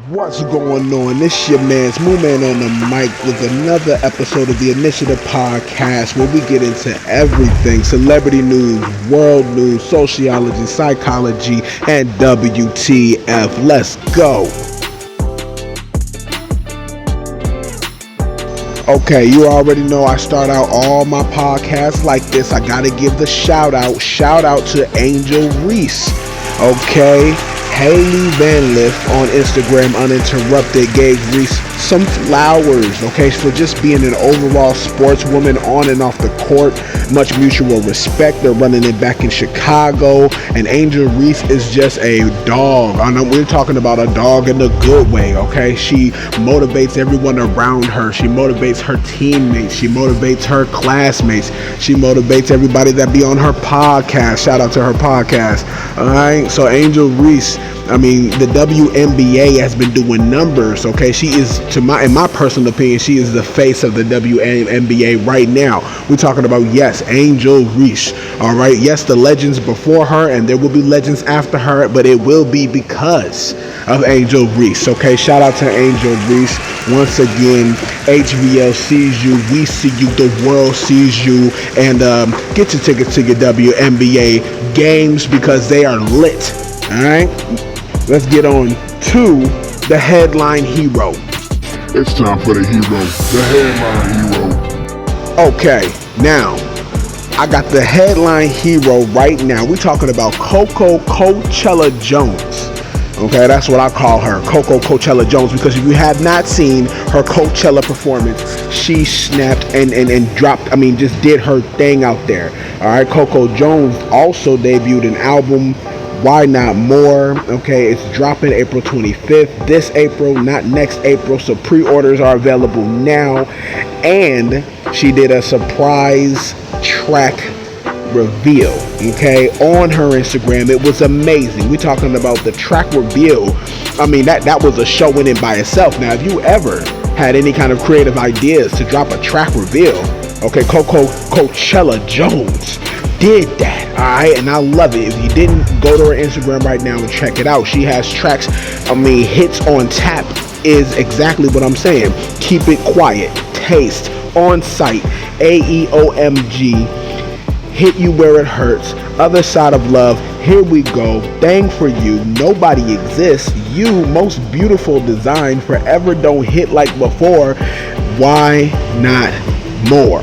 What's going on? This your man's Moo Man on the mic with another episode of the Initiative Podcast where we get into everything: celebrity news, world news, sociology, psychology, and WTF. Let's go. Okay, you already know I start out all my podcasts like this. I gotta give the shout out. Shout out to Angel Reese. Okay, Haley Van Liff on Instagram Uninterrupted gave Reese some flowers, okay, for just being an overall sportswoman on and off the court. Much mutual respect. They're running it back in Chicago, and Angel Reese is just a dog. I know we're talking about a dog in a good way, okay? She motivates everyone around her. She motivates her teammates. She motivates her classmates. She motivates everybody that be on her podcast. Shout out to her podcast. All right, so Angel Reese, I mean, the WNBA has been doing numbers, okay? She is, in my personal opinion, she is the face of the WNBA right now. We're talking about, yes, Angel Reese, all right? Yes, the legends before her, and there will be legends after her, but it will be because of Angel Reese, okay? Shout out to Angel Reese. Once again, HVL sees you, we see you, the world sees you, and get your tickets to your WNBA games because they are lit, all right? Let's get on to the headline hero. It's time for the hero, the headline hero. Okay, now, I got the headline hero right now. We're talking about Coachella Jones. Okay, that's what I call her, Coachella Jones, because if you have not seen her Coachella performance, she snapped and dropped, just did her thing out there. All right, Coco Jones also debuted an album, Why Not More. Okay, it's dropping April 25th, this April, not next April, so pre-orders are available now. And she did a surprise track reveal, okay, on her Instagram. It was amazing. We're talking about the track reveal. That was a show in and by itself. Now, if you ever had any kind of creative ideas to drop a track reveal, okay, Coachella Jones did that, all right, and I love it. If you didn't, go to her Instagram right now and check it out. She has tracks, hits on tap is exactly what I'm saying. Keep It Quiet, Taste, On Site, AEOMG, Hit You Where It Hurts, Other Side of Love, Here We Go, Thing For You, Nobody Exists, You, Most Beautiful Design, Forever Don't Hit Like Before, Why Not More.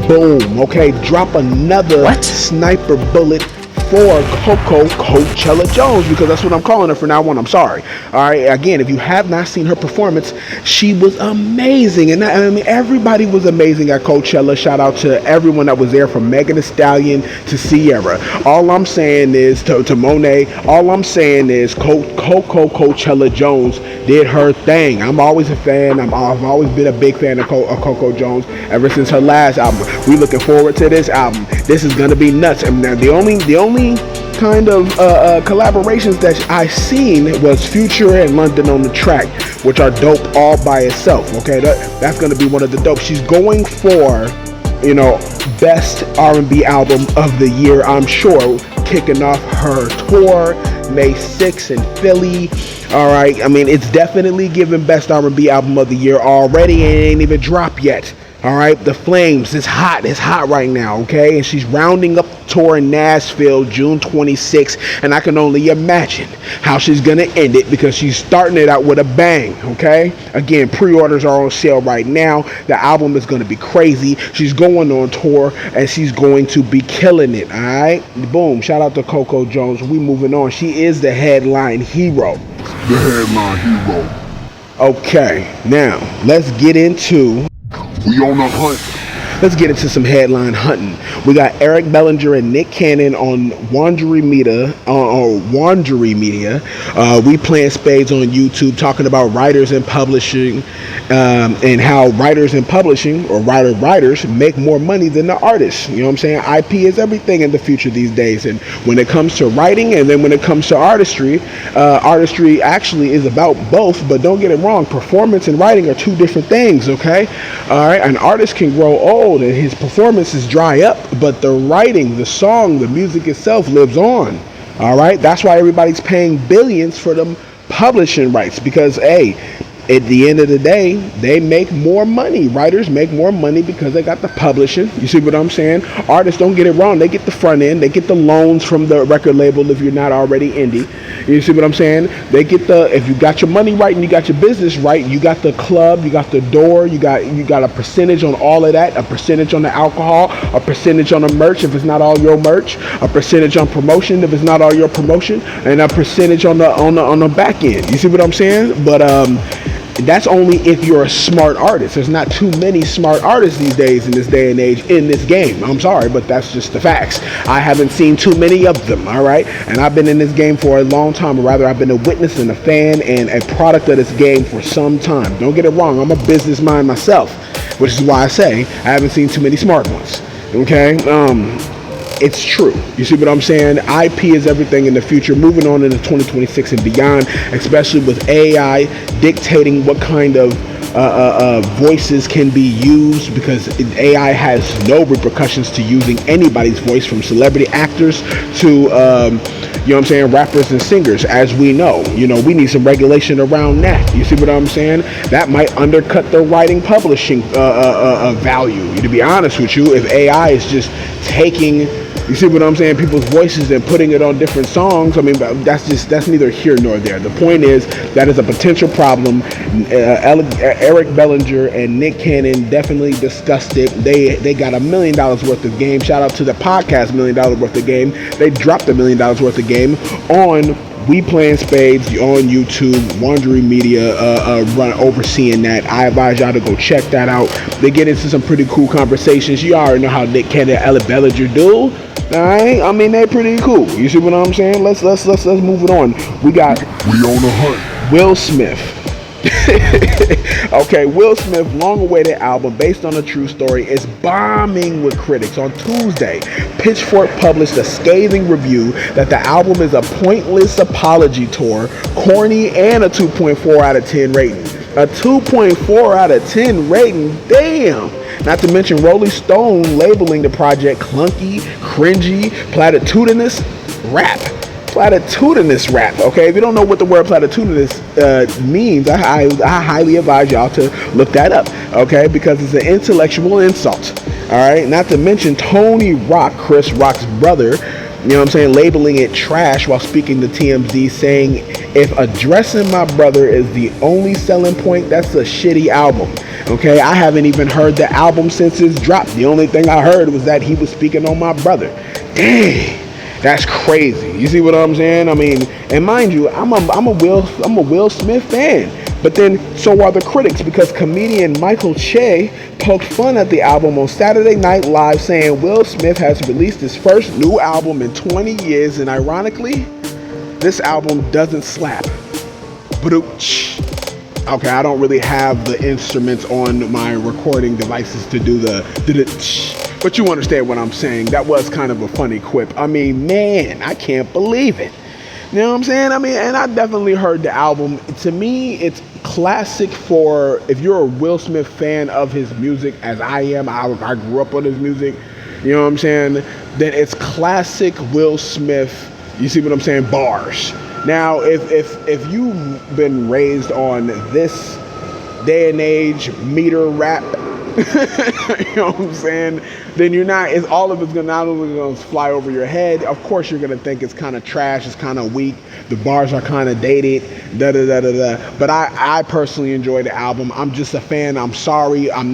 Boom, okay, drop another sniper bullet for Coachella Jones, because that's what I'm calling her from now on. I'm sorry. All right, again, if you have not seen her performance, she was amazing, and everybody was amazing at Coachella. Shout out to everyone that was there, from Megan Thee Stallion to Sierra. All I'm saying is to Monet. All I'm saying is Coachella Jones did her thing. I'm always a fan. I've always been a big fan of Coco Jones ever since her last album. We looking forward to this album. This is gonna be nuts. And now the only kind of collaborations that I seen was Future and London on the track, which are dope all by itself. Okay, that's gonna be one of the dope. She's going for, best R&B album of the year, I'm sure, kicking off her tour May 6th in Philly. All right, it's definitely giving best R&B album of the year already, and it ain't even dropped yet. All right, The Flames, it's hot right now, okay? And she's rounding up the tour in Nashville June 26th, and I can only imagine how she's gonna end it, because she's starting it out with a bang, okay? Again, pre-orders are on sale right now. The album is gonna be crazy. She's going on tour, and she's going to be killing it, all right? Boom, shout out to Coco Jones. We moving on. She is the headline hero. The headline hero. Okay, now let's get into... We on the hunt. Let's get into some headline hunting. We got Eric Bellinger and Nick Cannon on Wandery Media. We playing spades on YouTube, talking about writers and publishing, and how writers and publishing, or writers make more money than the artists. You know what I'm saying? IP is everything in the future these days. And when it comes to writing, and then when it comes to artistry, artistry actually is about both. But don't get it wrong, performance and writing are two different things. Okay, all right. An artist can grow old and his performances dry up, but the writing, the song, the music itself lives on. All right, that's why everybody's paying billions for them publishing rights because, hey, at the end of the day, they make more money. Writers make more money because they got the publishing. You see what I'm saying? Artists, don't get it wrong. They get the front end. They get the loans from the record label if you're not already indie. You see what I'm saying? They get if you got your money right and you got your business right, you got the club, you got the door, you got a percentage on all of that, a percentage on the alcohol, a percentage on the merch if it's not all your merch, a percentage on promotion if it's not all your promotion, and a percentage on the back end. You see what I'm saying? But that's only if you're a smart artist. There's not too many smart artists these days in this day and age in this game. I'm sorry, but that's just the facts. I haven't seen too many of them, all right? And I've been in this game for a long time, or rather I've been a witness and a fan and a product of this game for some time. Don't get it wrong, I'm a business mind myself, which is why I say I haven't seen too many smart ones, okay? It's true. You see what I'm saying? IP is everything in the future, moving on into 2026 and beyond, especially with AI dictating what kind of voices can be used, because AI has no repercussions to using anybody's voice, from celebrity actors to you know what I'm saying, rappers and singers, as we know. You know, we need some regulation around that. You see what I'm saying? That might undercut the writing publishing value. To be honest with you, if AI is just taking, you see what I'm saying, people's voices and putting it on different songs, I mean, that's neither here nor there. The point is, that is a potential problem. Eric Bellinger and Nick Cannon definitely discussed it. They got $1 million worth of game. Shout out to the podcast, $1 million worth of game. They dropped $1 million worth of game on We Playing Spades on YouTube. Wandering Media overseeing that. I advise y'all to go check that out. They get into some pretty cool conversations. You already know how Nick Cannon and Eric Bellinger do. Alright, I mean, they're pretty cool. You see what I'm saying? Let's move it on. We on a hunt. Will Smith. Okay, Will Smith long-awaited album based on a true story is bombing with critics. On Tuesday, Pitchfork published a scathing review that the album is a pointless apology tour, corny, and a 2.4 out of 10 rating. A 2.4 out of 10 rating, damn! Not to mention Rolling Stone labeling the project clunky, cringy, platitudinous rap. Okay, if you don't know what the word platitudinous means, I highly advise y'all to look that up. Okay, because it's an intellectual insult. All right, not to mention Tony Rock, Chris Rock's brother, you know what I'm saying, labeling it trash while speaking to TMZ, saying, if addressing my brother is the only selling point, that's a shitty album. Okay, I haven't even heard the album since it's dropped. The only thing I heard was that he was speaking on my brother. Dang, that's crazy. You see what I'm saying? I mean, and mind you, I'm a Will Smith fan. But then so are the critics, because comedian Michael Che poked fun at the album on Saturday Night Live, saying Will Smith has released his first new album in 20 years, and ironically, this album doesn't slap. Okay, I don't really have the instruments on my recording devices to do but you understand what I'm saying. That was kind of a funny quip. I mean, man, I can't believe it. You know what I'm saying? I mean, and I definitely heard the album. To me, it's classic for, if you're a Will Smith fan of his music, as I am, I grew up on his music, you know what I'm saying, then it's classic Will Smith, you see what I'm saying, bars. Now, if you've been raised on this day and age meter rap, you know what I'm saying, then you're not, it's all of it's gonna not only gonna fly over your head. Of course, you're gonna think it's kind of trash, it's kind of weak, the bars are kind of dated, But I personally enjoy the album. I'm just a fan. I'm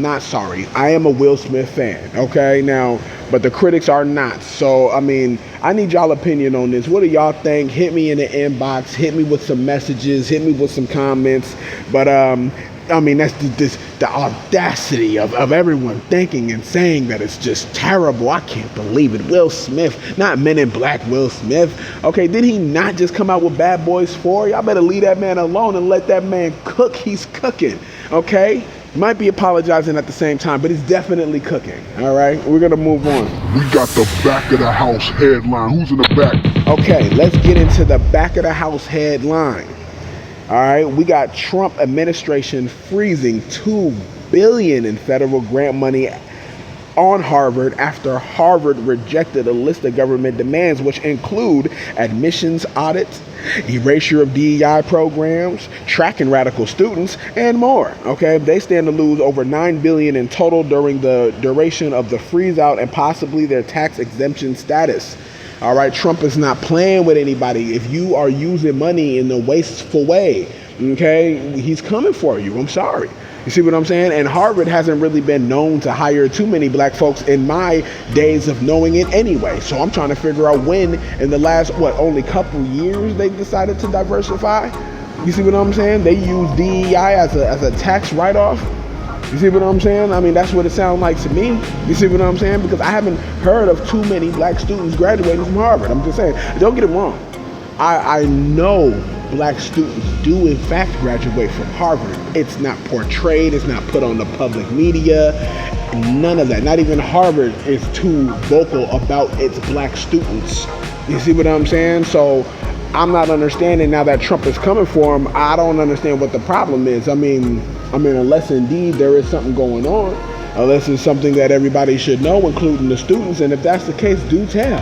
not sorry. I am a Will Smith fan. Okay, now, but the critics are not. So I mean, I need y'all opinion on this. What do y'all think? Hit me in the inbox. Hit me with some messages. Hit me with some comments. But I mean, that's the audacity of everyone thinking and saying that it's just terrible. I can't believe it. Will Smith, not Men in Black Will Smith. Okay, did he not just come out with Bad Boys 4? Y'all better leave that man alone and let that man cook. He's cooking, okay? Might be apologizing at the same time, but he's definitely cooking, all right? We're going to move on. We got the back of the house headline. Who's in the back? Okay, let's get into the back of the house headline. All right, we got Trump administration freezing $2 billion in federal grant money on Harvard after Harvard rejected a list of government demands, which include admissions audits, erasure of DEI programs, tracking radical students, and more. Okay, they stand to lose over $9 billion in total during the duration of the freeze out and possibly their tax exemption status. All right, Trump is not playing with anybody. If you are using money in a wasteful way, okay, he's coming for you. I'm sorry. You see what I'm saying? And Harvard hasn't really been known to hire too many black folks in my days of knowing it anyway. So I'm trying to figure out when in the last, only couple years they decided to diversify. You see what I'm saying? They use DEI as a tax write-off. You see what I'm saying? I mean, that's what it sounds like to me. You see what I'm saying? Because I haven't heard of too many black students graduating from Harvard. I'm just saying, don't get it wrong. I know black students do in fact graduate from Harvard. It's not portrayed, it's not put on the public media, none of that. Not even Harvard is too vocal about its black students. You see what I'm saying? So I'm not understanding now that Trump is coming for him. I don't understand what the problem is. I mean, unless indeed there is something going on, unless it's something that everybody should know, including the students. And if that's the case, do tell.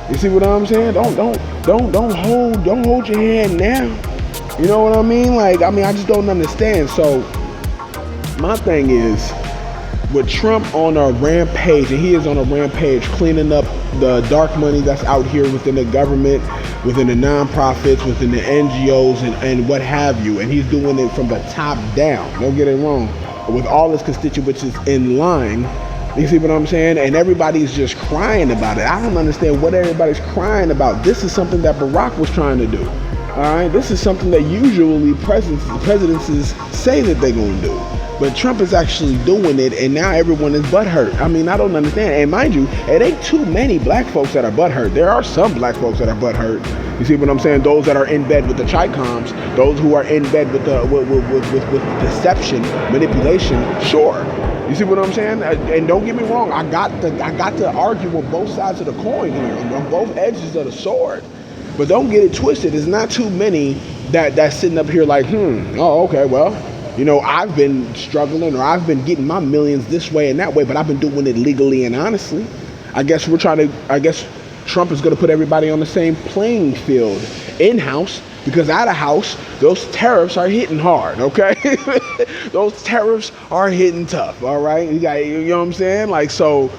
You see what I'm saying? Don't hold your hand now. You know what I mean? I just don't understand. So my thing is, with Trump on a rampage, and he is on a rampage cleaning up the dark money that's out here within the government, within the nonprofits, within the NGOs, and what have you. And he's doing it from the top down. Don't get it wrong. With all his constituents in line. You see what I'm saying? And everybody's just crying about it. I don't understand what everybody's crying about. This is something that Barack was trying to do. All right? This is something that usually presidents say that they're going to do. But Trump is actually doing it, and now everyone is butthurt. I mean, I don't understand. And mind you, it ain't too many black folks that are butthurt. There are some black folks that are butthurt. You see what I'm saying? Those that are in bed with the Chi-Coms, those who are in bed with the deception, manipulation, sure. You see what I'm saying? And don't get me wrong, I got to argue with both sides of the coin here, on both edges of the sword. But don't get it twisted. There's not too many that's sitting up here like, okay, well, I've been struggling, or I've been getting my millions this way and that way, but I've been doing it legally and honestly. I guess Trump is going to put everybody on the same playing field in-house, because out of house, those tariffs are hitting hard, okay? Those tariffs are hitting tough, all right? You know what I'm saying? So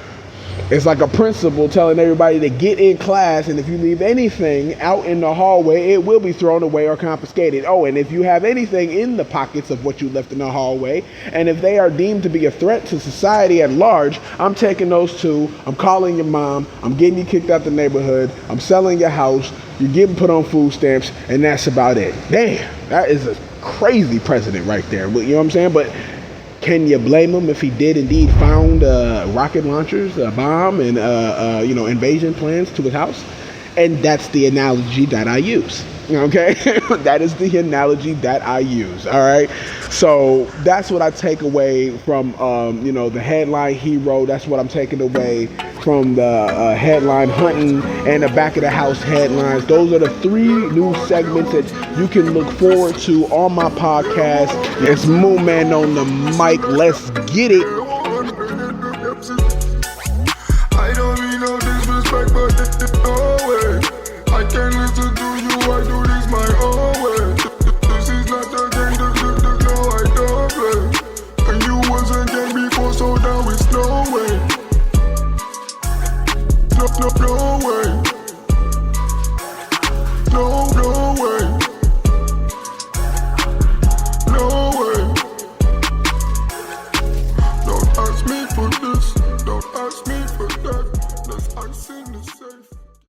it's like a principal telling everybody to get in class, and if you leave anything out in the hallway, it will be thrown away or confiscated. Oh, and if you have anything in the pockets of what you left in the hallway, and if they are deemed to be a threat to society at large, I'm taking those too. I'm calling your mom. I'm getting you kicked out the neighborhood. I'm selling your house. You're getting put on food stamps, and that's about it. Damn, that is a crazy president right there. You know what I'm saying? But can you blame him if he did indeed found rocket launchers, a bomb, and invasion plans to his house? And that's the analogy that I use. Okay, that is the analogy that I use. All right, so that's what I take away from the headline hero. That's what I'm taking away from the headline hunting and the back of the house headlines. Those are the 3 new segments that you can look forward to on my podcast. It's Moon Man on the mic. Let's get it.